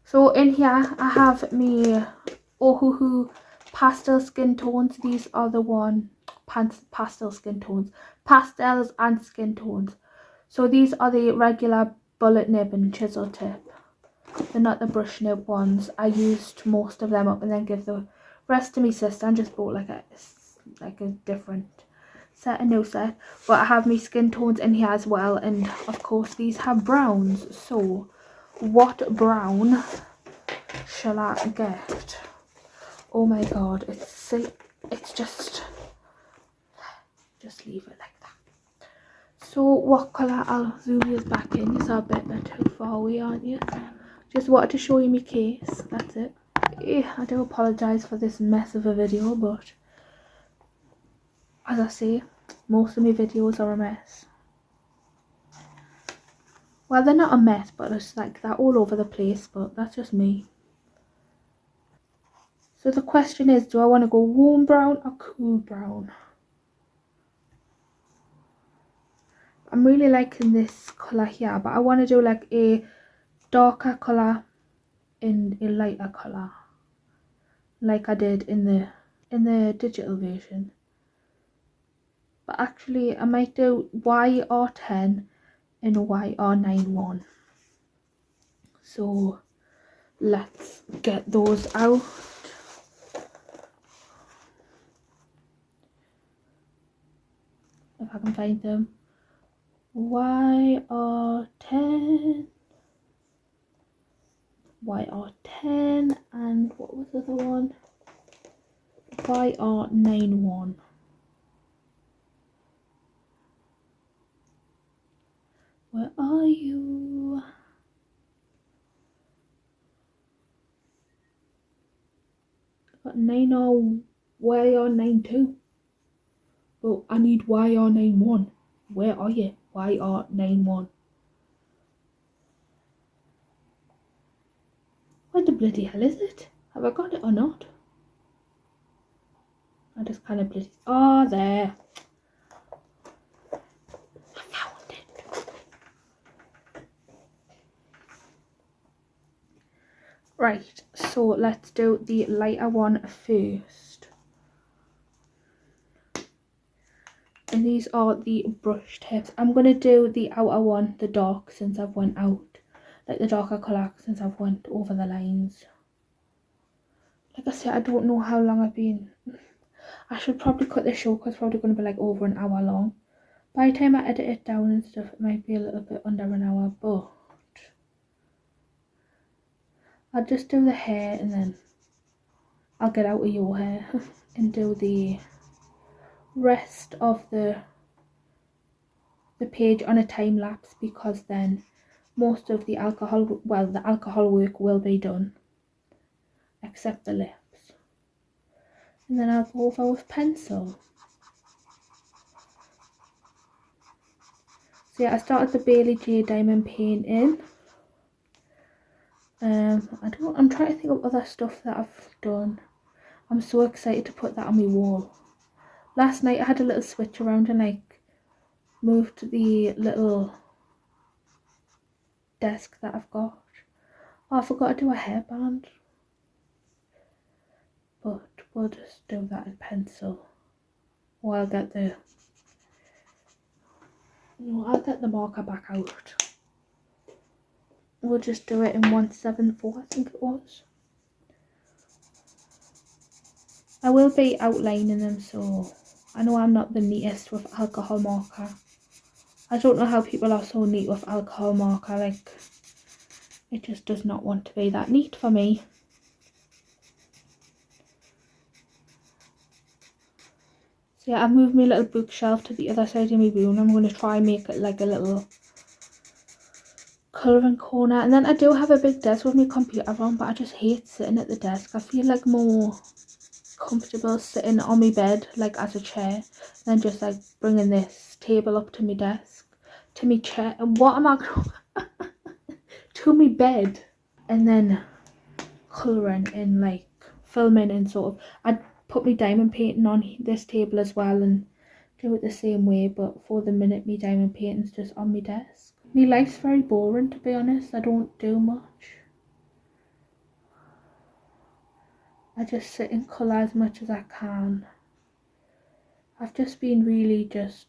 So in here I have me Ohuhu pastel skin tones. These are the pastel skin tones, pastels and skin tones. So these are the regular bullet nib and chisel tip. They're not the brush nib ones. I used most of them up and then give the rest to my sister and just bought like a different set, a new set. But I have my skin tones in here as well, and of course these have browns. So what brown shall I get? Oh my god, it's just leave it like that. So what colour? I'll zoom this back in. You're a bit too far away, aren't you? Just wanted to show you my case, that's it. I do apologise for this mess of a video, but as I say, most of my videos are a mess. Well, they're not a mess, but it's like they're all over the place, but that's just me. So the question is, do I want to go warm brown or cool brown? I'm really liking this colour here, but I want to do like a darker colour and a lighter colour, like I did in the digital version. But actually I might do YR10 and YR91. So let's get those out. If I can find them. YR10, YR10, and what was the other one? YR91. Where are you? Got YR92. But I need YR91. Where are you? YR91. What the bloody hell is it? Have I got it or not? I just kind of bloody... Oh, there. I found it. Right, so let's do the lighter one first. And these are the brush tips. I'm going to do the outer one, the dark, since I've went out. Like the darker colour since I've went over the lines. Like I said, I don't know how long I've been... I should probably cut this short because it's probably going to be like over an hour long. By the time I edit it down and stuff, it might be a little bit under an hour, but I'll just do the hair and then I'll get out of your hair and do the rest of the page on a time lapse, because then most of the alcohol work will be done except the lips. And then I'll go over with pencil. So yeah, I started the Bailey J diamond painting. I'm trying to think of other stuff that I've done. I'm so excited to put that on my wall. Last night I had a little switch around and like moved the little desk that I've got. Oh, I forgot to do a hairband. But we'll just do that in pencil. Or I'll get the marker back out. We'll just do it in 174, I think it was. I will be outlining them, so I know I'm not the neatest with alcohol marker. I don't know how people are so neat with alcohol marker, like it just does not want to be that neat for me. So yeah, I've moved my little bookshelf to the other side of my room. I'm going to try and make it like a little colouring corner. And then I do have a big desk with my computer on, but I just hate sitting at the desk. I feel like more comfortable sitting on my bed, like as a chair, than just like bringing this table up to my desk, to my chair, and what am I to my bed, and then colouring and like filming and sort of. I'd put my diamond painting on this table as well and do it the same way, but for the minute my diamond painting's just on my desk. My life's very boring, to be honest. I don't do much. I just sit and colour as much as I can. I've just been really just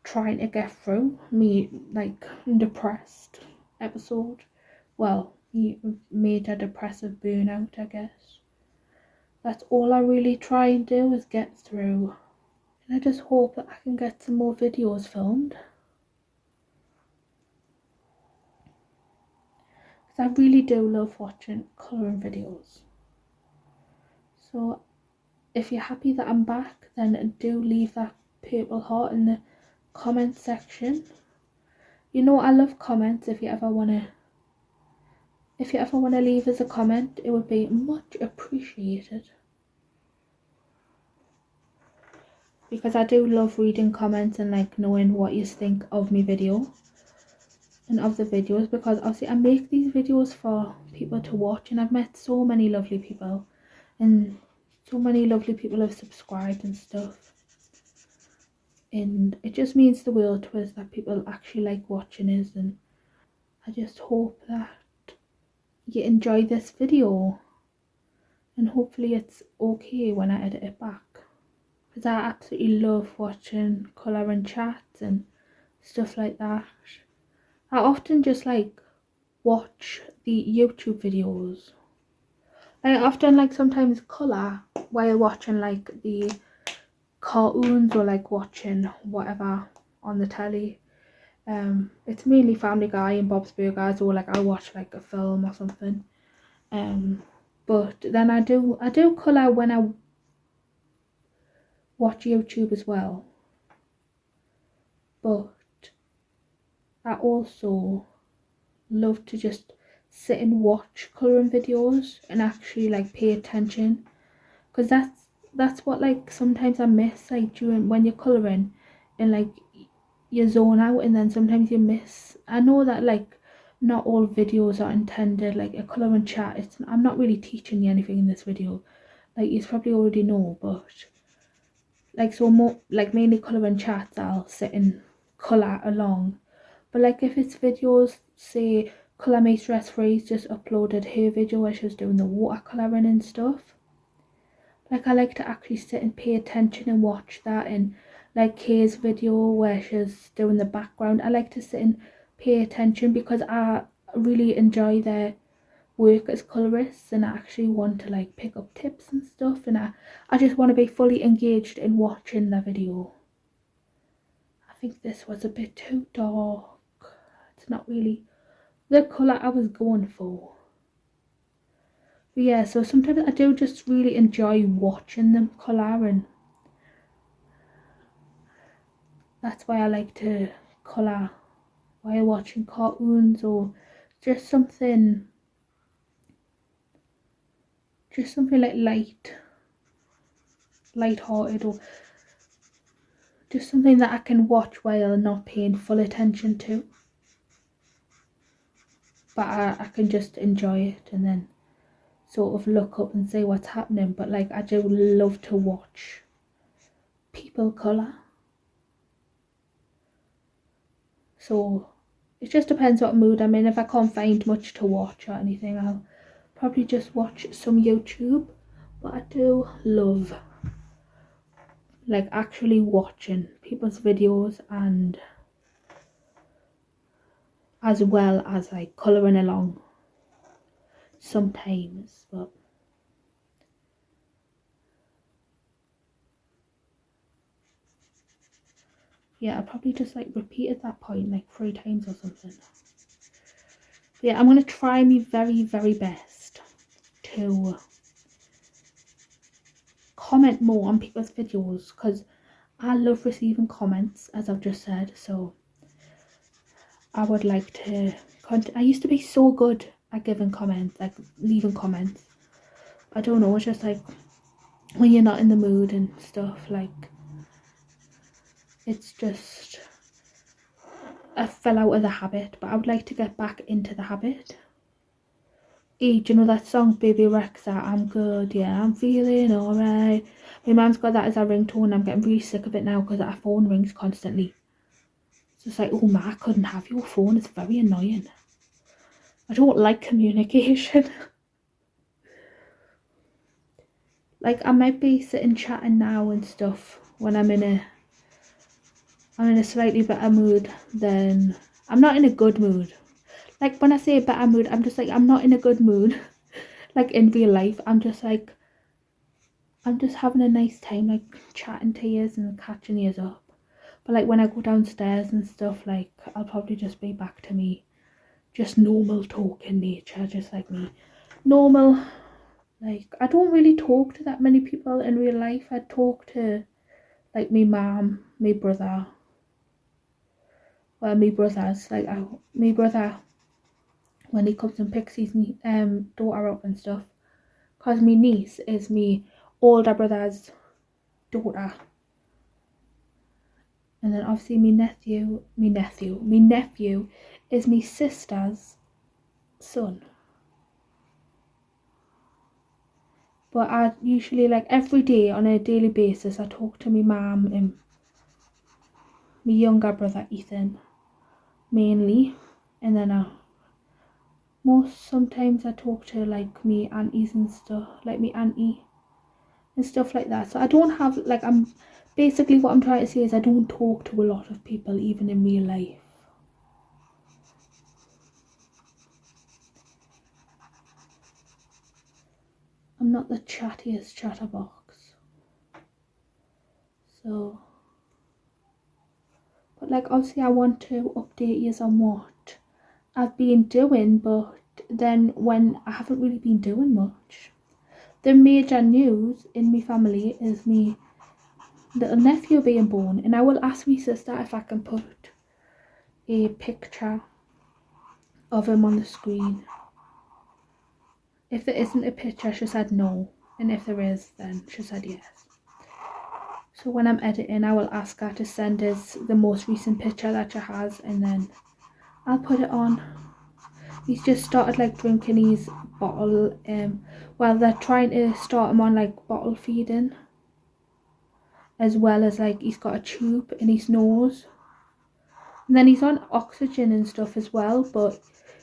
trying to get through me like depressed episode. Well, made a depressive burnout, I guess. That's all I really try and do is get through. And I just hope that I can get some more videos filmed. Because I really do love watching colouring videos. So if you're happy that I'm back, then do leave that purple heart in the comment section. You know I love comments. If you ever wanna leave us a comment, it would be much appreciated. Because I do love reading comments and like knowing what you think of my video and of the videos, because obviously I make these videos for people to watch, and I've met so many lovely people and so many lovely people have subscribed and stuff, and it just means the world to us that people actually like watching us. And I just hope that you enjoy this video, and hopefully it's okay when I edit it back, because I absolutely love watching colouring chats and stuff like that. I often just like watch the YouTube videos. I often like sometimes colour while watching like the cartoons or like watching whatever on the telly. It's mainly Family Guy and Bob's Burgers, or like I'll watch like a film or something. But then I do colour when I watch YouTube as well. But I also love to just sit and watch colouring videos and actually like pay attention, because that's what like sometimes I miss, like during when you're colouring and like you zone out, and then sometimes you miss. I know that like not all videos are intended like a colouring chat. I'm not really teaching you anything in this video, like you probably already know, but like so more like mainly colouring chats I'll sit and colour along. But like if it's videos, say Colour Me Stress Free's just uploaded her video where she was doing the watercolouring and stuff, like I like to actually sit and pay attention and watch that. And like Kay's video where she's doing the background, I like to sit and pay attention because I really enjoy their work as colourists, and I actually want to like pick up tips and stuff, and I just want to be fully engaged in watching the video. I think this was a bit too dark. It's not really the colour I was going for. But yeah, so sometimes I do just really enjoy watching them colour, and that's why I like to colour while watching cartoons, or just something like light-hearted, or just something that I can watch while not paying full attention to, but I can just enjoy it and then sort of look up and see what's happening. But like I do love to watch people colour, so it just depends what mood I'm in. If I can't find much to watch or anything, I'll probably just watch some YouTube. But I do love like actually watching people's videos, and as well as like colouring along sometimes. But yeah, I probably just like repeated that point like 3 times or something. But yeah, I'm going to try my very, very best to comment more on people's videos, because I love receiving comments, as I've just said. So I would like to I used to be so good at giving comments, like leaving comments. I don't know, it's just like when you're not in the mood and stuff, like it's just I fell out of the habit. But I would like to get back into the habit. Hey, do you know that song Baby Rexa, I'm good, yeah, I'm feeling alright? My mum's got that as a ringtone. I'm getting really sick of it now because our phone rings constantly. So it's like, oh ma, I couldn't have your phone, it's very annoying. I don't like communication. Like I might be sitting chatting now and stuff when I'm in a slightly better mood. Then I'm not in a good mood. Like when I say a better mood, I'm just like, I'm not in a good mood. Like in real life, I'm just like, I'm just having a nice time, like chatting to yous and catching yous up. But like when I go downstairs and stuff, like I'll probably just be back to me just normal talking nature, just like me normal. Like I don't really talk to that many people in real life. I talk to like me mum, me brother, well me brothers, like me brother when he comes and picks his daughter up and stuff, because me niece is me older brother's daughter. And then obviously me nephew is me sister's son. But I usually, like every day on a daily basis, I talk to me mum and my younger brother Ethan mainly, and then sometimes I talk to like me aunties and stuff, like me auntie and stuff like that. So I don't have like, I'm basically what I'm trying to say is I don't talk to a lot of people even in real life. I'm not the chattiest chatterbox. So, but like obviously I want to update you on what I've been doing, but then when I haven't really been doing much. The major news in my family is me little nephew being born, and I will ask my sister if I can put a picture of him on the screen. If there isn't a picture, she said no, and if there is, then she said yes. So when I'm editing, I will ask her to send us the most recent picture that she has, and then I'll put it on. He's just started like drinking his bottle. Well, they're trying to start him on like bottle feeding, as well as like he's got a tube in his nose, and then he's on oxygen and stuff as well. But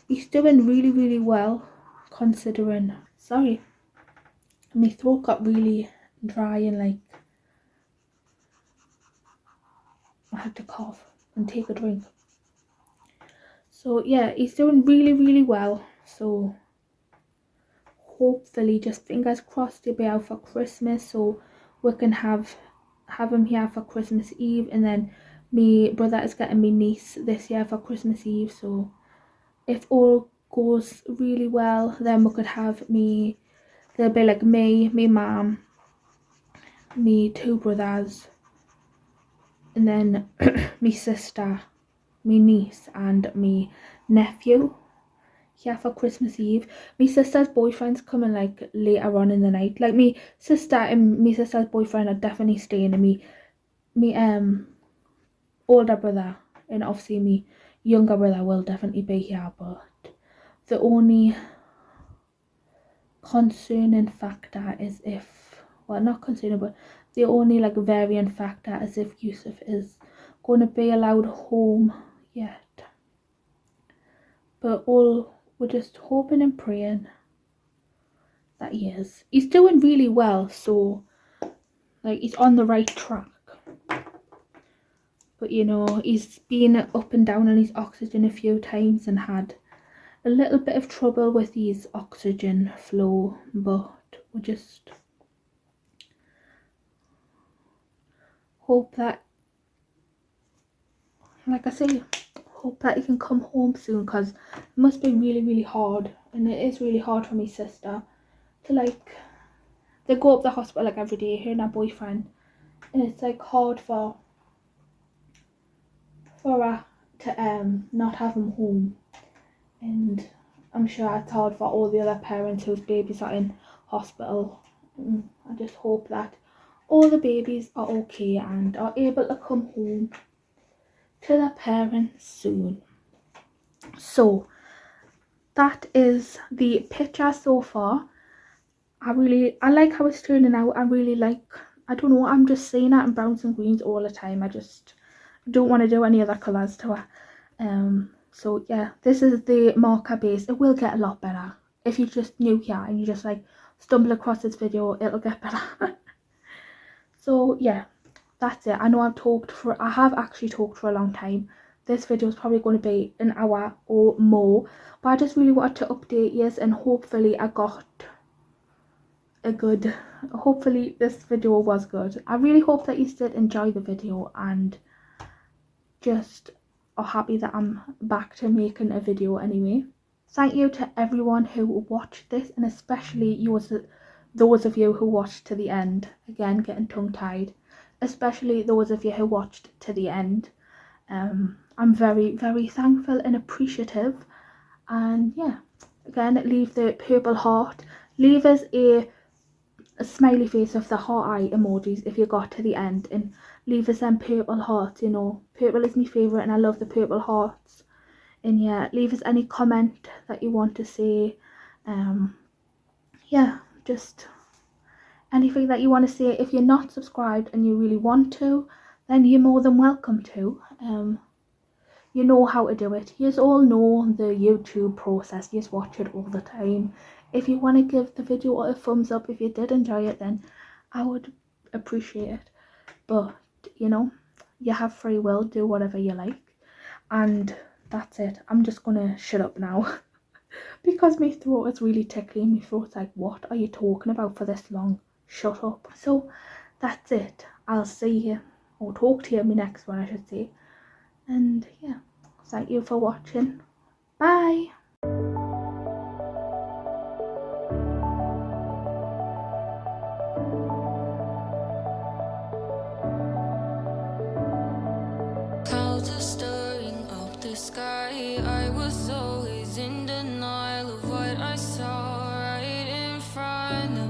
he's doing really well, considering. Sorry, my throat got really dry and like I had to cough and take a drink. So yeah, he's doing really well. So hopefully, just fingers crossed, he'll be out for Christmas, so we can have him here for Christmas Eve. And then my brother is getting my niece this year for Christmas Eve. So if all goes really well, then we could have me. There'll be like me, my mum, me 2 brothers, and then my sister, my niece, and my nephew here for Christmas Eve. My sister's boyfriend's coming like later on in the night. Like my sister and my sister's boyfriend are definitely staying, and me older brother and obviously me younger brother will definitely be here. But the only concerning factor is if, well, not concerning, but the only like varying factor is if Yusuf is going to be allowed home yet. But all we're just hoping and praying that he is. He's doing really well, so like he's on the right track. But you know, he's been up and down on his oxygen a few times and had a little bit of trouble with his oxygen flow, but we just hope that, like I say, hope that he can come home soon, because it must be really hard, and it is really hard for my sister to like, they go up the hospital like every day, her and her boyfriend, and it's like hard for her to not have him home. And I'm sure it's hard for all the other parents whose babies are in hospital. I just hope that all the babies are okay and are able to come home to their parents soon. So that is the picture so far. I like how it's turning out. I don't know, I'm just saying that in browns and greens all the time. I just don't want to do any other colours to it. So yeah, this is the marker base. It will get a lot better. If you're just new here and you just like stumble across this video, it'll get better. So yeah, that's it. I know I have actually talked for a long time. This video is probably going to be an hour or more, but I just really wanted to update you, and hopefully I got hopefully this video was good. I really hope that you did enjoy the video and just are happy that I'm back to making a video anyway. Thank you to everyone who watched this, and especially those of you who watched to the end. Again, getting tongue-tied. Especially those of you who watched to the end. I'm very thankful and appreciative. And yeah, again, leave the purple heart. Leave us a smiley face of the heart eye emojis if you got to the end, and leave us them purple hearts. You know, purple is my favourite and I love the purple hearts. And yeah, leave us any comment that you want to say. Yeah, just anything that you want to say. If you're not subscribed and you really want to, then you're more than welcome to. You know how to do it. You all know the YouTube process. You just watch it all the time. If you want to give the video a thumbs up, if you did enjoy it, then I would appreciate it. But you know, you have free will, do whatever you like. And that's it. I'm just gonna shut up now because my throat is really tickling. My throat's like, what are you talking about for this long? Shut up. So that's it. I'll see you, or talk to you in my next one, I should say. And yeah, thank you for watching. Bye. Clouds are stirring up the sky. I was always in denial of what I saw right find